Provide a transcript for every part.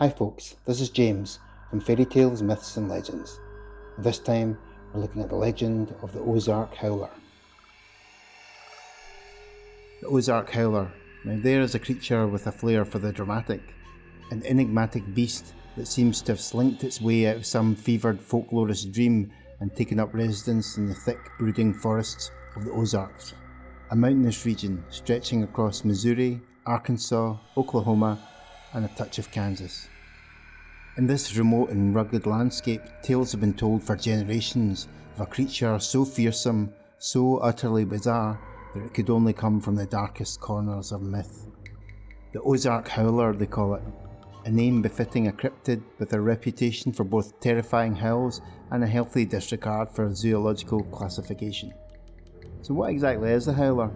Hi folks, this is James from Fairy Tales, Myths and Legends. This time we're looking at the legend of the Ozark Howler. The Ozark Howler. Now there is a creature with a flair for the dramatic, an enigmatic beast that seems to have slinked its way out of some fevered folklorist dream and taken up residence in the thick brooding forests of the Ozarks, a mountainous region stretching across Missouri, Arkansas, Oklahoma and a touch of Kansas. In this remote and rugged landscape, tales have been told for generations of a creature so fearsome, so utterly bizarre, that it could only come from the darkest corners of myth. The Ozark Howler, they call it, a name befitting a cryptid with a reputation for both terrifying howls and a healthy disregard for zoological classification. So what exactly is a howler?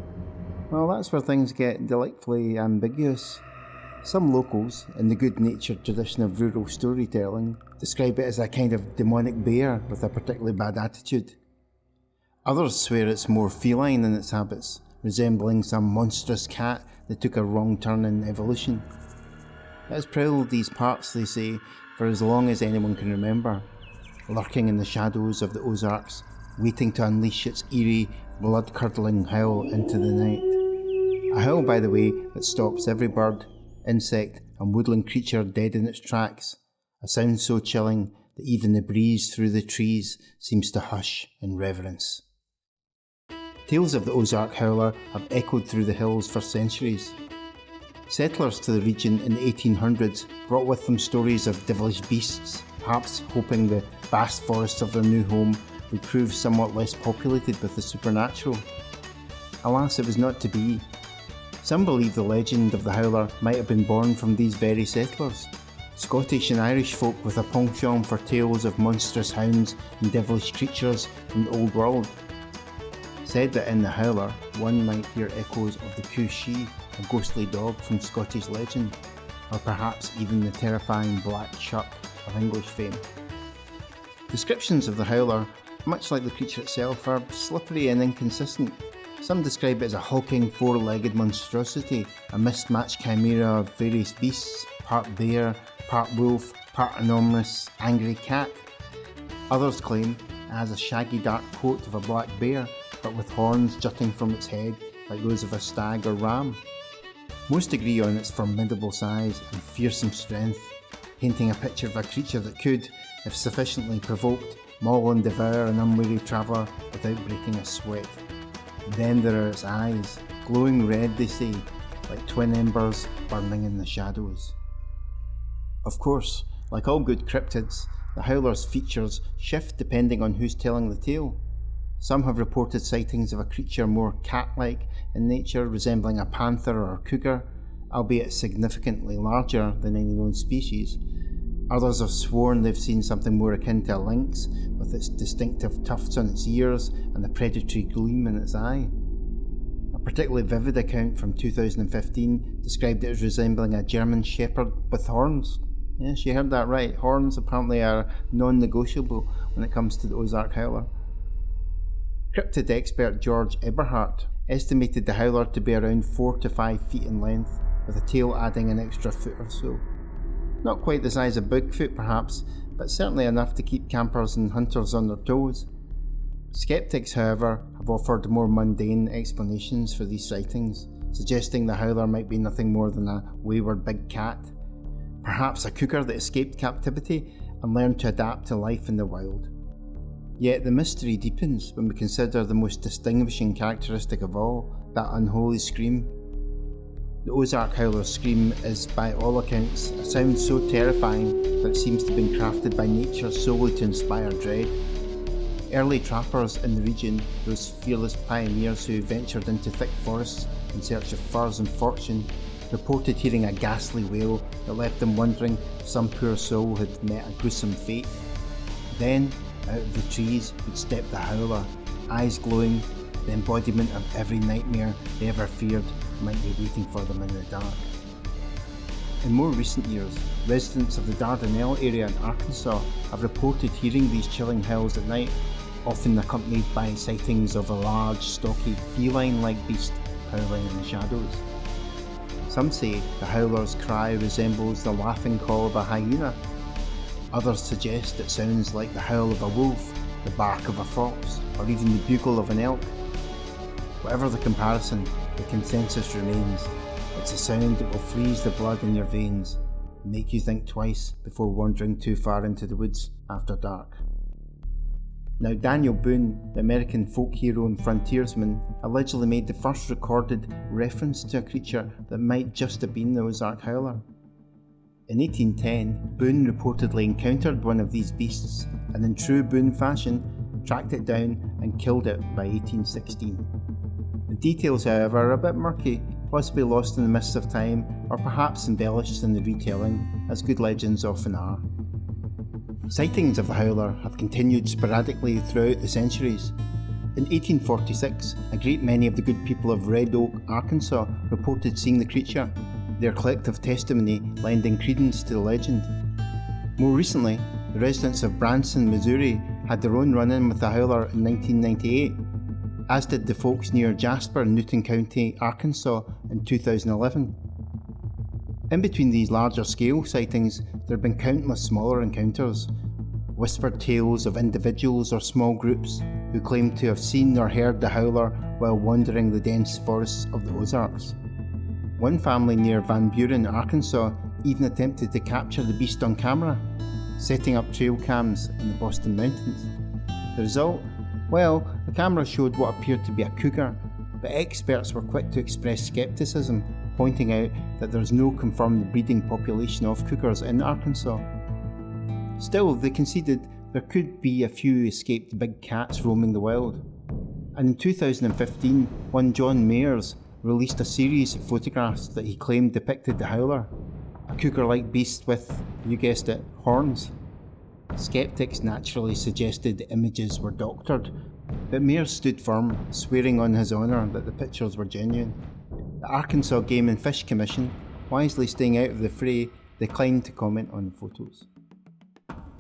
Well, that's where things get delightfully ambiguous. Some locals, in the good-natured tradition of rural storytelling, describe it as a kind of demonic bear with a particularly bad attitude. Others swear it's more feline in its habits, resembling some monstrous cat that took a wrong turn in evolution. It has prowled these parts, they say, for as long as anyone can remember, lurking in the shadows of the Ozarks, waiting to unleash its eerie, blood-curdling howl into the night. A howl, by the way, that stops every bird, insect and woodland creature dead in its tracks, a sound so chilling that even the breeze through the trees seems to hush in reverence. Tales of the Ozark Howler have echoed through the hills for centuries. Settlers to the region in the 1800s brought with them stories of devilish beasts, perhaps hoping the vast forests of their new home would prove somewhat less populated with the supernatural. Alas, it was not to be. Some believe the legend of the Howler might have been born from these very settlers, Scottish and Irish folk with a penchant for tales of monstrous hounds and devilish creatures from the Old World. Said that in the Howler, one might hear echoes of the Coo-Shee, a ghostly dog from Scottish legend, or perhaps even the terrifying Black Shuck of English fame. Descriptions of the Howler, much like the creature itself, are slippery and inconsistent. Some describe it as a hulking four-legged monstrosity, a mismatched chimera of various beasts, part bear, part wolf, part enormous, angry cat. Others claim it has a shaggy dark coat of a black bear, but with horns jutting from its head like those of a stag or ram. Most agree on its formidable size and fearsome strength, painting a picture of a creature that could, if sufficiently provoked, maul and devour an unwary traveller without breaking a sweat. Then there are its eyes, glowing red they say, like twin embers burning in the shadows. Of course, like all good cryptids, the Howler's features shift depending on who's telling the tale. Some have reported sightings of a creature more cat-like in nature, resembling a panther or a cougar, albeit significantly larger than any known species. Others have sworn they've seen something more akin to a lynx, with its distinctive tufts on its ears and the predatory gleam in its eye. A particularly vivid account from 2015 described it as resembling a German shepherd with horns. Yes, you heard that right, horns apparently are non-negotiable when it comes to the Ozark Howler. Cryptid expert George Eberhardt estimated the Howler to be around 4 to 5 feet in length, with a tail adding an extra foot or so. Not quite the size of Bigfoot perhaps, but certainly enough to keep campers and hunters on their toes. Skeptics, however, have offered more mundane explanations for these sightings, suggesting the Howler might be nothing more than a wayward big cat, perhaps a cougar that escaped captivity and learned to adapt to life in the wild. Yet the mystery deepens when we consider the most distinguishing characteristic of all, that unholy scream. The Ozark Howler's scream is, by all accounts, a sound so terrifying that it seems to have been crafted by nature solely to inspire dread. Early trappers in the region, those fearless pioneers who ventured into thick forests in search of furs and fortune, reported hearing a ghastly wail that left them wondering if some poor soul had met a gruesome fate. Then, out of the trees would step the Howler, eyes glowing, the embodiment of every nightmare they ever feared might be waiting for them in the dark. In more recent years, residents of the Dardanelle area in Arkansas have reported hearing these chilling howls at night, often accompanied by sightings of a large, stocky, feline-like beast prowling in the shadows. Some say the howler's cry resembles the laughing call of a hyena. Others suggest it sounds like the howl of a wolf, the bark of a fox, or even the bugle of an elk. Whatever the comparison, the consensus remains. It's a sound that will freeze the blood in your veins and make you think twice before wandering too far into the woods after dark. Now, Daniel Boone, the American folk hero and frontiersman, allegedly made the first recorded reference to a creature that might just have been the Ozark Howler. In 1810, Boone reportedly encountered one of these beasts and, in true Boone fashion, tracked it down and killed it by 1816. The details, however, are a bit murky, possibly lost in the mists of time, or perhaps embellished in the retelling, as good legends often are. Sightings of the howler have continued sporadically throughout the centuries. In 1846, a great many of the good people of Red Oak, Arkansas, reported seeing the creature, their collective testimony lending credence to the legend. More recently, the residents of Branson, Missouri, had their own run-in with the howler in 1998, as did the folks near Jasper in Newton County, Arkansas in 2011. In between these larger scale sightings, there have been countless smaller encounters, whispered tales of individuals or small groups who claim to have seen or heard the howler while wandering the dense forests of the Ozarks. One family near Van Buren, Arkansas, even attempted to capture the beast on camera, setting up trail cams in the Boston Mountains. The result? Well, the camera showed what appeared to be a cougar, but experts were quick to express skepticism, pointing out that there is no confirmed breeding population of cougars in Arkansas. Still, they conceded there could be a few escaped big cats roaming the wild. And in 2015, one John Mayers released a series of photographs that he claimed depicted the howler, a cougar-like beast with, you guessed it, horns. Skeptics naturally suggested the images were doctored, but Mayers stood firm, swearing on his honour that the pictures were genuine. The Arkansas Game and Fish Commission, wisely staying out of the fray, declined to comment on the photos.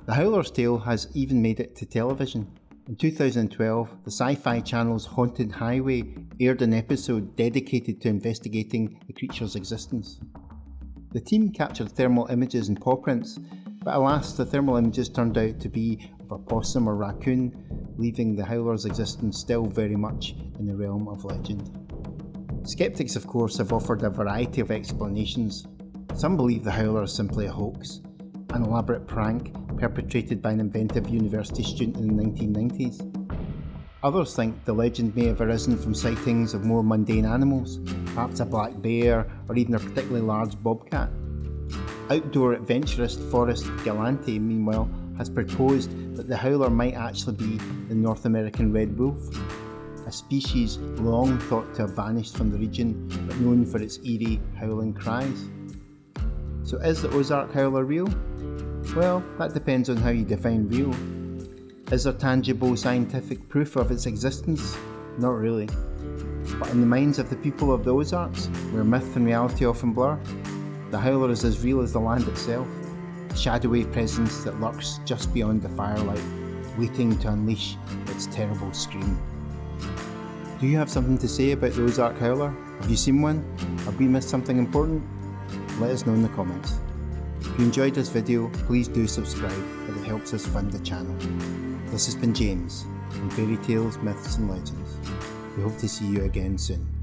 The howler's tale has even made it to television. In 2012, the Sci-Fi Channel's Haunted Highway aired an episode dedicated to investigating the creature's existence. The team captured thermal images and paw prints, but alas, the thermal images turned out to be of a possum or raccoon, leaving the howler's existence still very much in the realm of legend. Skeptics, of course, have offered a variety of explanations. Some believe the howler is simply a hoax, an elaborate prank perpetrated by an inventive university student in the 1990s. Others think the legend may have arisen from sightings of more mundane animals, perhaps a black bear or even a particularly large bobcat. Outdoor adventurist Forrest Galante, meanwhile, has proposed that the howler might actually be the North American red wolf, a species long thought to have vanished from the region but known for its eerie, howling cries. So is the Ozark Howler real? Well, that depends on how you define real. Is there tangible scientific proof of its existence? Not really. But in the minds of the people of the Ozarks, where myth and reality often blur, the howler is as real as the land itself, a shadowy presence that lurks just beyond the firelight, waiting to unleash its terrible scream. Do you have something to say about the Ozark Howler? Have you seen one? Have we missed something important? Let us know in the comments. If you enjoyed this video, please do subscribe as it helps us fund the channel. This has been James from Fairy Tales, Myths and Legends. We hope to see you again soon.